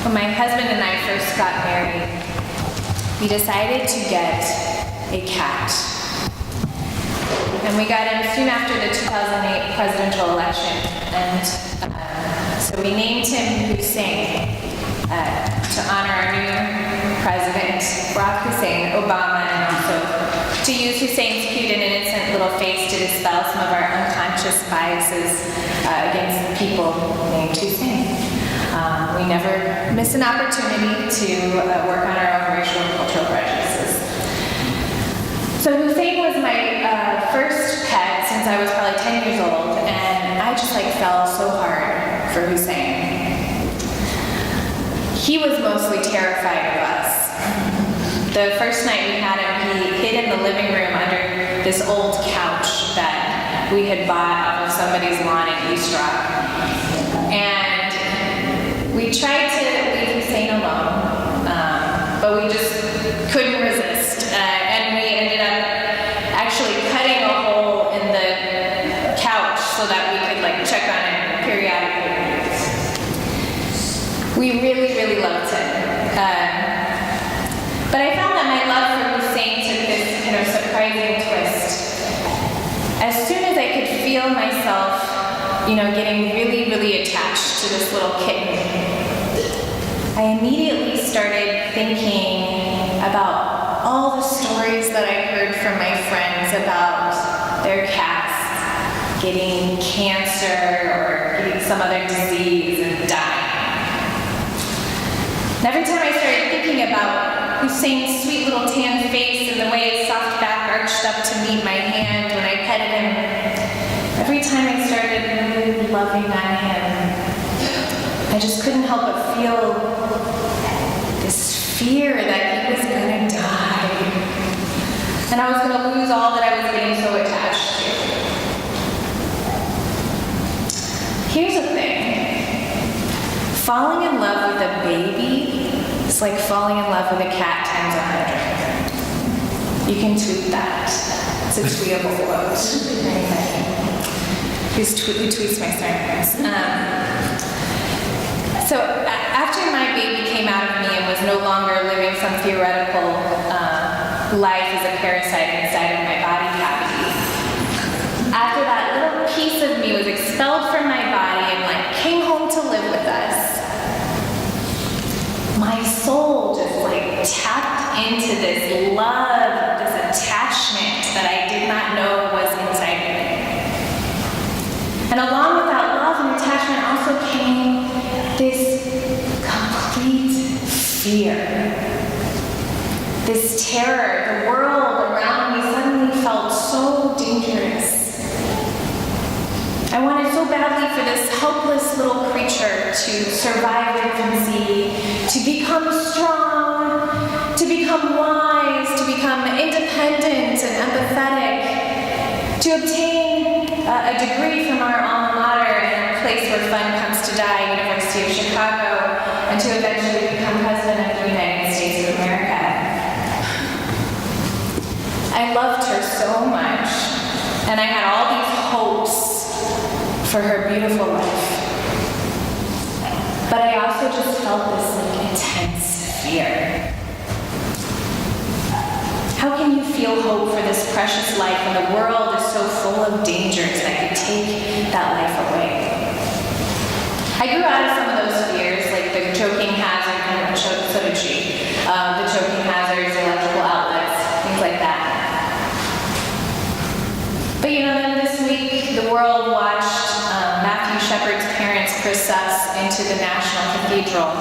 When my husband and I first got married, we decided to get a cat. And we got him soon after the 2008 presidential election. And so we named him Hussein to honor our new president, Barack Hussein Obama, and also to use Hussein's cute and innocent little face to dispel some of our unconscious biases against people named Hussein. We never miss an opportunity to work on our own racial and cultural prejudices. So Hussein was my first pet since I was probably 10 years old, and I just fell so hard for Hussein. He was mostly terrified of us. The first night we had him, he hid in the living room under this old couch that we had bought off of somebody's lawn in East Rock. And we tried to leave Hussein alone, but we just couldn't resist. And we ended up actually cutting a hole in the couch so that we could check on him periodically. We really, really loved him. But I found that my love for Hussein took this surprising twist. As soon as I could feel myself getting really, really attached to this little kitten, I immediately started thinking about all the stories that I heard from my friends about their cats getting cancer or getting some other disease and dying. And every time I started thinking about Hussein's sweet little tan face and the way his soft back arched up to meet my hand when I petted him, every time I started really loving on him, I just couldn't help but feel this fear that he was gonna die. And I was gonna lose all that I was getting so attached to. Here's the thing. Falling in love with a baby is like falling in love with a cat times 100. You can tweet that. It's a tweetable quote. Who tweets my sermons? So after my baby came out of me and was no longer living some theoretical life as a parasite inside of my body cavity, after that little piece of me was expelled from my body and came home to live with us, my soul just tapped into this love, this attachment that I did not know was inside of me. And along with that love and attachment also came this complete fear, this terror. The world around me suddenly felt so dangerous. I wanted so badly for this helpless little creature to survive infancy, to become strong, to become wise, to become independent and empathetic, to obtain a degree from our alma mater and a place where fun comes to die, University of Chicago, and to eventually become president of the United States of America. I loved her so much, and I had all these hopes for her beautiful life. But I also just felt this intense fear. How can you feel hope for this precious life when the world is so full of dangers that could take that life away? I grew out of some of those fears, like the choking hazard, so did she. The choking hazards, electrical outlets, things like that. But then this week, the world watched Matthew Shepard's parents process into the National Cathedral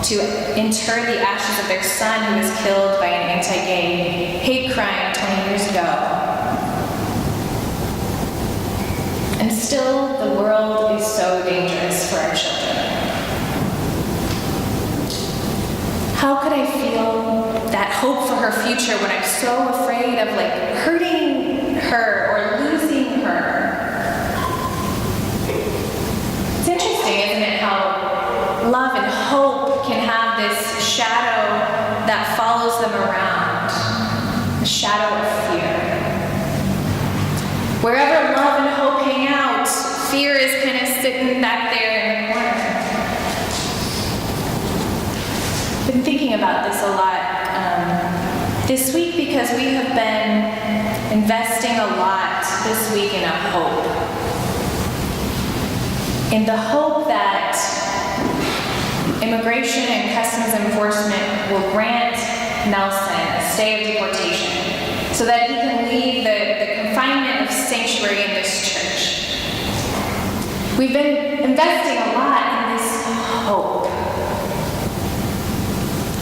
to inter the ashes of their son who was killed by an anti-gay hate crime 20 years ago. And still, the world is so dangerous for our children. How could I feel that hope for her future when I'm so afraid of hurting her or losing her? It's interesting, isn't it, how love and hope can have this shadow that follows them around, a shadow of fear. Wherever love and hope hang out, fear is kind of sitting back there in the corner. been thinking about this a lot this week because we have been investing a lot this week in a hope. In the hope that Immigration and Customs Enforcement will grant Nelson a stay of deportation so that he can leave the confinement of sanctuary in this church. We've been investing a lot in this hope.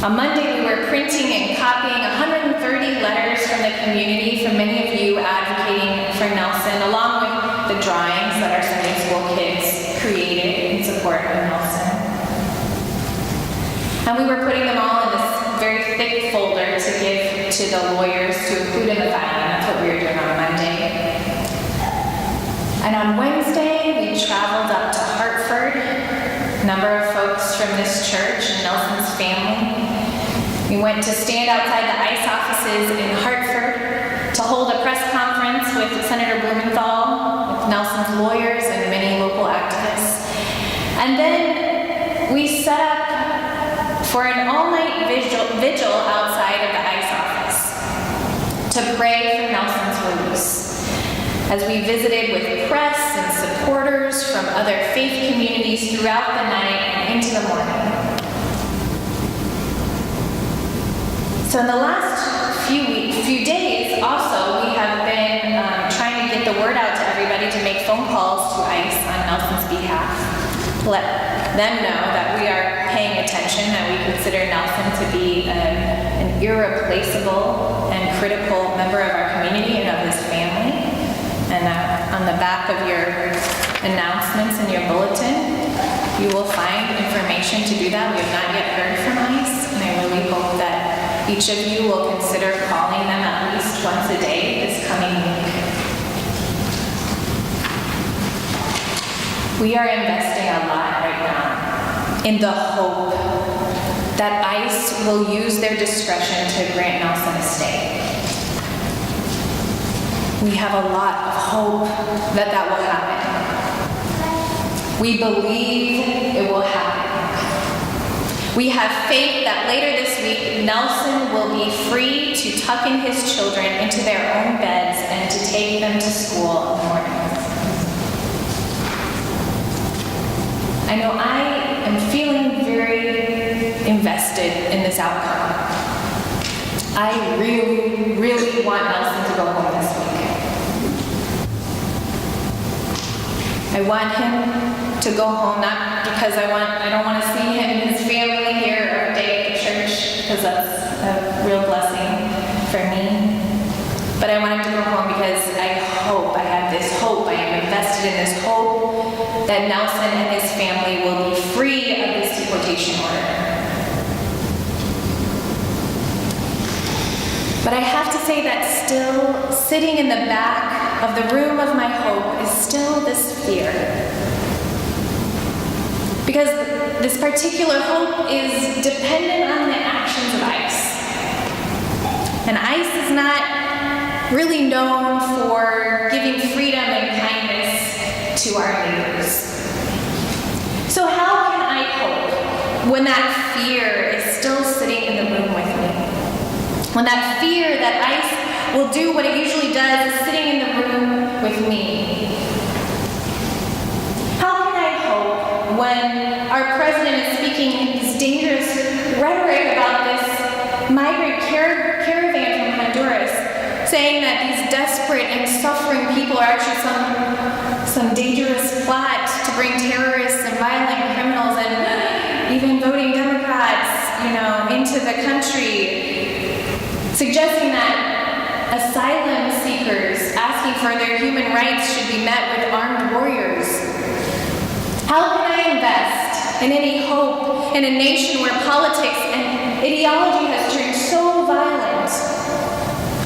On Monday, we were printing and copying 130 letters from the community, from many of you advocating for Nelson, along with the drawings that our Sunday school kids created in support of Nelson. And we were putting them all in this very thick folder to give to the lawyers to include in the filing. That's what we were doing on Monday. And on Wednesday, we traveled up to Hartford. A number of folks from this church and Nelson's family. We went to stand outside the ICE offices in Hartford to hold a press conference with Senator Blumenthal, with Nelson's lawyers, and many local activists. And then we set up for an all-night vigil outside of the ICE office to pray for Nelson's release, as we visited with press and supporters from other faith communities throughout the night and into the morning. So in the last few days, also, we have been trying to get the word out to everybody to make phone calls to ICE on Nelson's behalf. Let them know that we are paying attention, that we consider Nelson to be an irreplaceable and critical member of our community and of his family. And on the back of your announcements in your bulletin, you will find information to do that. We have not yet heard from ICE, and I really hope that each of you will consider calling them at least once a day this coming week. We are investing a lot right now in the hope that ICE will use their discretion to grant Nelson a stay. We have a lot of hope that that will happen. We believe it will happen. We have faith that later this week, Nelson will be free to tuck in his children into their own beds and to take them to school in the mornings. I know I am feeling very invested in this outcome. I really, really want Nelson to go home this week. I want him to go home, not because I don't want to see him and his family here every day at the church, because that's a real blessing for me. But I want him to go home because I have this hope, I am invested in this hope that Nelson and his family will be free of this deportation order. But I have to say that still, sitting in the back of the room of my hope is still this fear. Because this particular hope is dependent on the actions of ICE. And ICE is not really known for giving freedom and kindness to our neighbors. So how can I hope when that fear is still sitting in the room with me? When that fear that ICE will do what it usually does is sitting in the room with me? How can I hope when our president is speaking his dangerous rhetoric about this migrant caravan from Honduras, saying that these desperate and suffering people are actually some dangerous plot to bring terrorists and violent criminals and even voting Democrats, into the country, suggesting that asylum seekers asking for their human rights should be met with armed warriors. How can I invest in any hope in a nation where politics and ideology has turned so violent,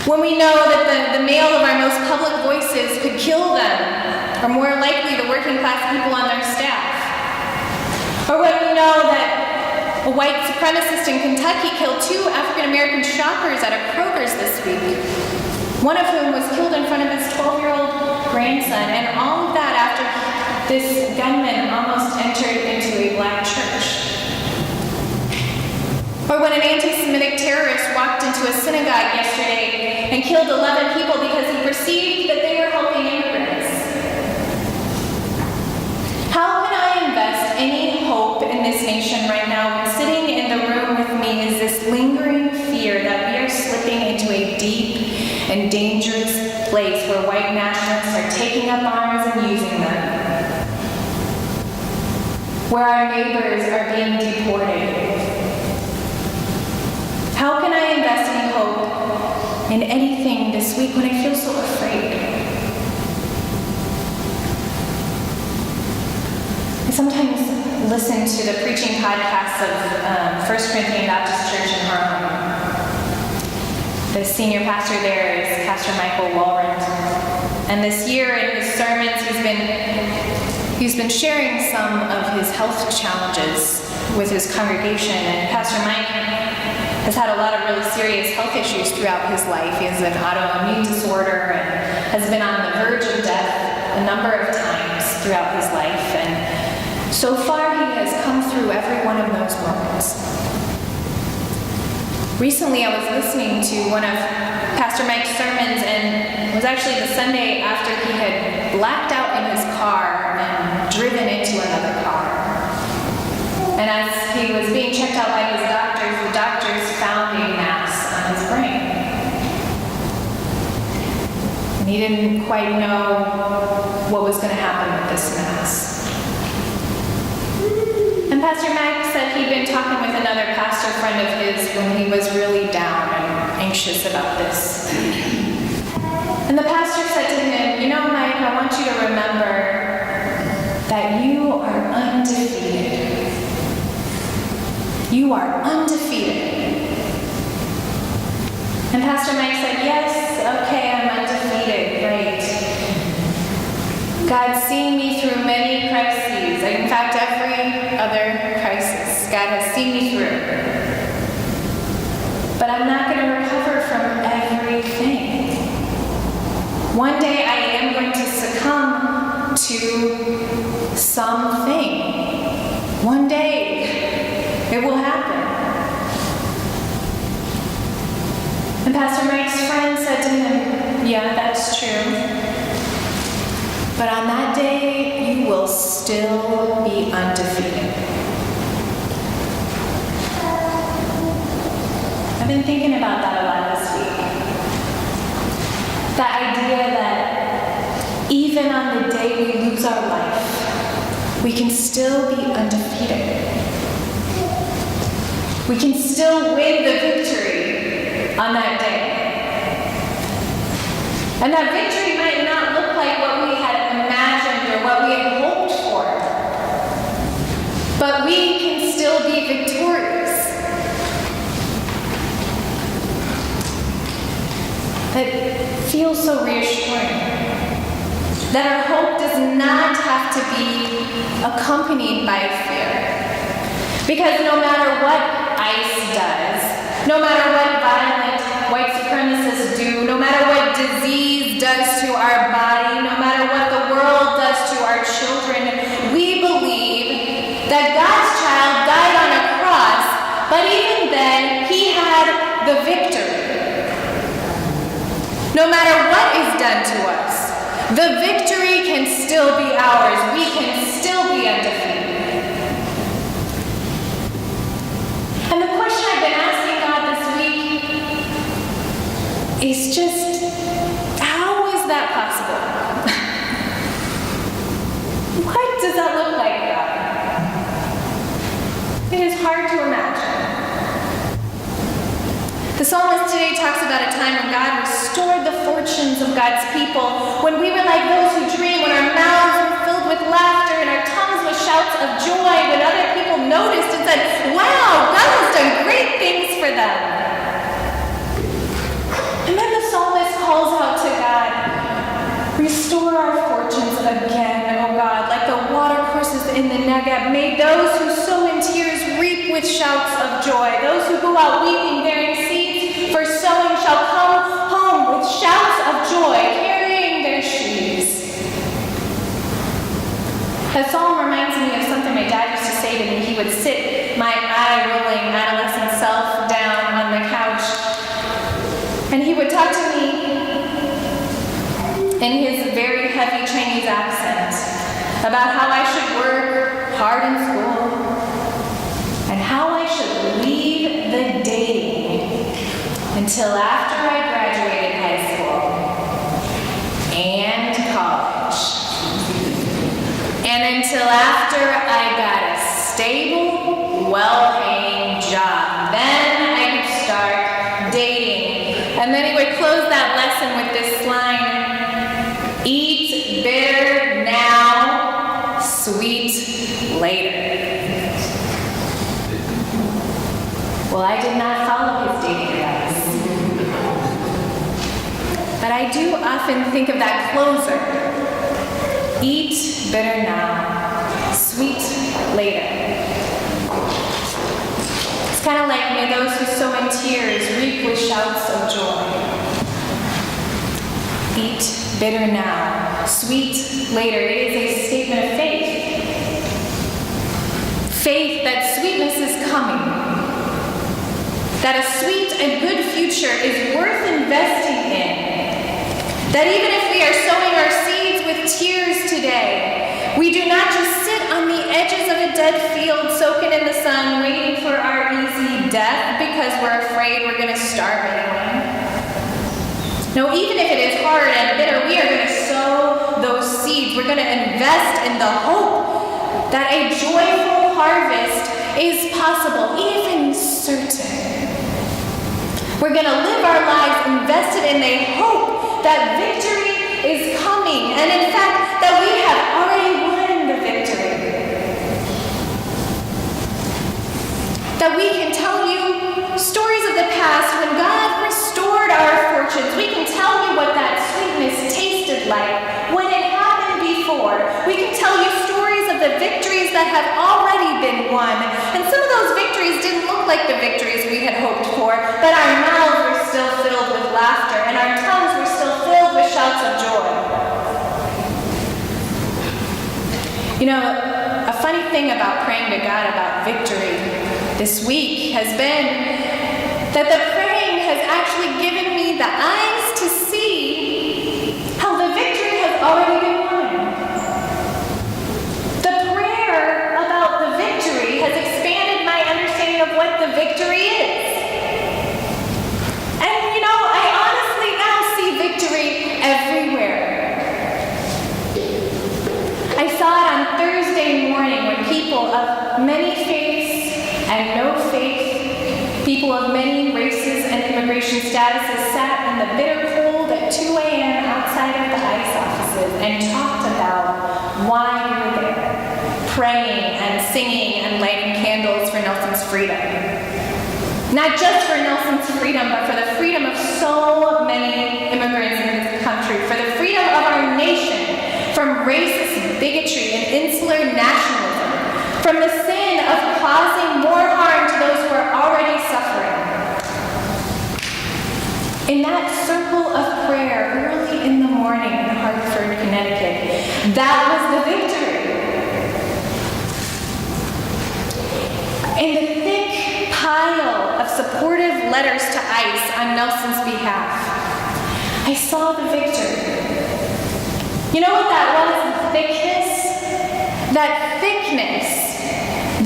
when we know that the male of our most public voices could kill them, or more likely the working class people on their staff? Or when we know that a white supremacist in Kentucky killed 2 African-American shoppers at a Kroger's this week, one of whom was killed in front of his 12-year-old grandson, and all of that after this gunman almost entered into a black church. Or when an anti-Semitic terrorist walked into a synagogue yesterday and killed 11 people because he perceived that they were helping immigrants. How can I invest any hope in this nation right now when sitting in the room with me is this lingering fear that we are slipping into a deep and dangerous place where white nationalists are taking up arms and using them, where our neighbors are being deported? How can I invest any hope in anything this week when I feel so afraid? I sometimes listen to the preaching podcasts of First Corinthian Baptist Church in Harlem. The senior pastor there is Pastor Michael Walrond. And this year in his sermons, he's been sharing some of his health challenges with his congregation. And Pastor Mike has had a lot of really serious health issues throughout his life. He has an autoimmune disorder and has been on the verge of death a number of times throughout his life. And so far, he has come through every one of those moments. Recently, I was listening to one of Pastor Mike's sermons, and it was actually the Sunday after he had blacked out in his car and driven into another car. And as he was being checked out by his doctors, the doctors found a mass on his brain. And he didn't quite know what was going to happen with this mass. And Pastor Mike said he'd been talking with another pastor friend of his when he was really down and anxious about this. And the pastor said to him, "You know, Mike, I want you to remember that you are undefeated. You are undefeated." And Pastor Mike said, "Yes, okay, I'm undefeated, right. God's seen me through many crises. In fact, every other crisis God has seen me through. But I'm not going to recover from everything. One day I am going to succumb to something. One day it will happen." And Pastor Mike's friend said to him, "Yeah, that's true. But on that day, you will still be undefeated." I've been thinking about that a lot this week. The idea that even on the day we lose our life, we can still be undefeated. We can still win the victory on that day. And that victory might not look like what we had imagined or what we had hoped for. But we can still be victorious. It feels so reassuring that our hope does not have to be accompanied by fear. Because no matter what ICE does, no matter what violent white supremacists do, no matter what disease does to our body, no matter what the world does to our children, we believe that God's child died on a cross, but even then, he had the victory. No matter what is done to us, the victory can still be ours. We can still be undefeated. And the question I've been asking God this week is just, how is that possible? What does that look like, God? It is hard to imagine. The psalmist today talks about a time when God restored the fortunes of God's people, when we were like those who dream, when our mouths were filled with laughter and our tongues with shouts of joy, when other people noticed and said, "Wow, God has done great things for them." And then the psalmist calls out to God, "Restore our fortunes again, O God, like the watercourses in the Negeb. May those who sow in tears reap with shouts of joy. Those who go out weeping, bearing seeds for sowing, shall come home with shouts of joy, carrying their sheaves." That psalm reminds me of something my dad used to say to me. He would sit, my eye-rolling adolescent self, about how I should work hard in school and how I should leave the dating until after I graduated high school and college. And until after I got a stable, well-paying job. Then I could start dating. And then he would close that lesson with this line, eat bitter now, sweet later. Well, I did not follow his dating advice. But I do often think of that closer. Eat bitter now, sweet later. It's kind of like, may those who sow in tears reap with shouts of joy. Eat bitter now, sweet later. It is a statement of faith. Faith that sweetness is coming. That a sweet and good future is worth investing in. That even if we are sowing our seeds with tears today, we do not just sit on the edges of a dead field soaking in the sun waiting for our easy death because we're afraid we're going to starve anyway. No, even if it is hard and bitter, we are going to sow those seeds. We're going to invest in the hope that a joyful harvest is possible, even certain. We're going to live our lives invested in the hope that victory is coming, and in fact, that we have already won the victory. That we can tell you stories of the past when God restored our fortunes. We can tell you what that sweetness tasted like when it happened before. We can tell you stories of the victories that have already been won. And some of those victories didn't look like the victories we had hoped for, but our mouths were still filled with laughter, and our tongues were still filled with shouts of joy. You know, a funny thing about praying to God about victory this week has been that the praying has actually given me the eyes to see how the victory has already been won. The prayer about the victory has expanded my understanding of what the victory is. And you know, I honestly now see victory everywhere. I saw it on Thursday morning when people of many faiths and no faith, people of many races and immigration statuses sat in the bitter cold at 2 a.m. outside of the ICE offices and talked about why we were there, praying and singing and lighting candles for Nelson's freedom. Not just for Nelson's freedom, but for the freedom of so many immigrants in this country, for the freedom of our nation from racist bigotry and insular nationalism, from the sin of causing more harm to those who are already suffering. In that circle of prayer early in the morning in Hartford, Connecticut, that was the victory. In the thick pile of supportive letters to ICE on Nelson's behalf, I saw the victory. You know what that was? Thickness? That thickness.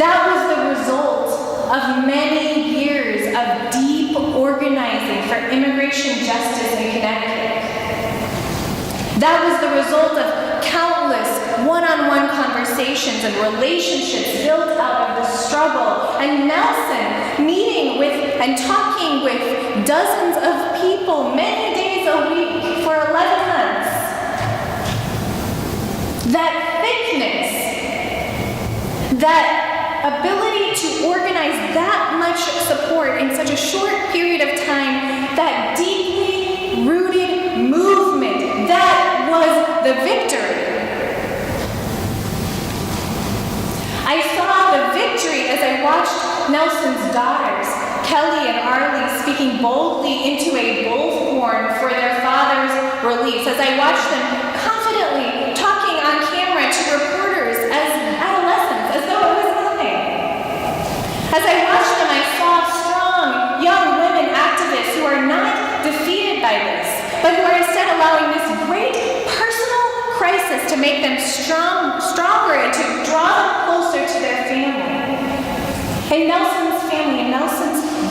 That was the result of many years of deep organizing for immigration justice in Connecticut. That was the result of countless one-on-one conversations and relationships built out of the struggle, and Nelson meeting with and talking with dozens of people many days a week for 11 months. That thickness, that ability to organize that much support in such a short period of time, that deeply rooted movement, that was the victory. I saw the victory as I watched Nelson's daughters, Kelly and Arlie, speaking boldly into a bullhorn for their father's release, as I watched them confidently talking on camera to reporters as adolescents, as though it was nothing. As I watched them, I saw strong, young women activists who are not defeated by this, but who are instead allowing this great personal crisis to make them strong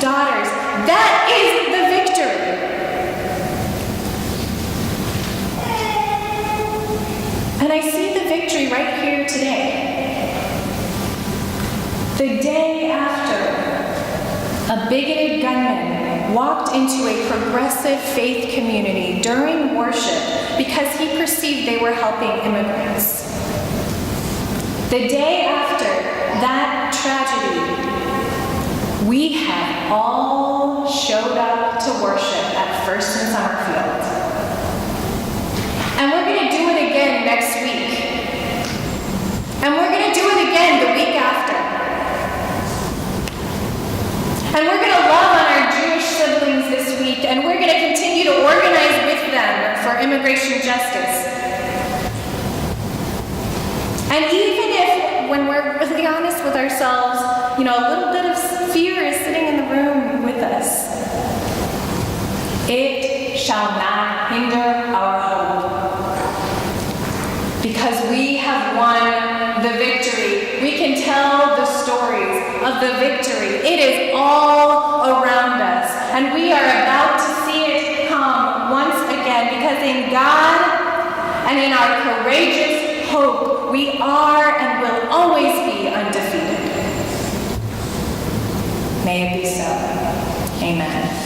daughters. That is the victory. And I see the victory right here today. The day after a bigoted gunman walked into a progressive faith community during worship because he perceived they were helping immigrants. The day after that tragedy, we have all showed up to worship at First in Summerfield. And we're going to do it again next week. And we're going to do it again the week after. And we're going to love on our Jewish siblings this week, and we're going to continue to organize with them for immigration justice. And even if, when we're really honest with ourselves, a little bit of fear is sitting in the room with us, it shall not hinder our hope. Because we have won the victory. We can tell the stories of the victory. It is all around us. And we are about to see it come once again, because in God and in our courageous hope, we are and will always be undefeated. May it be so. Amen.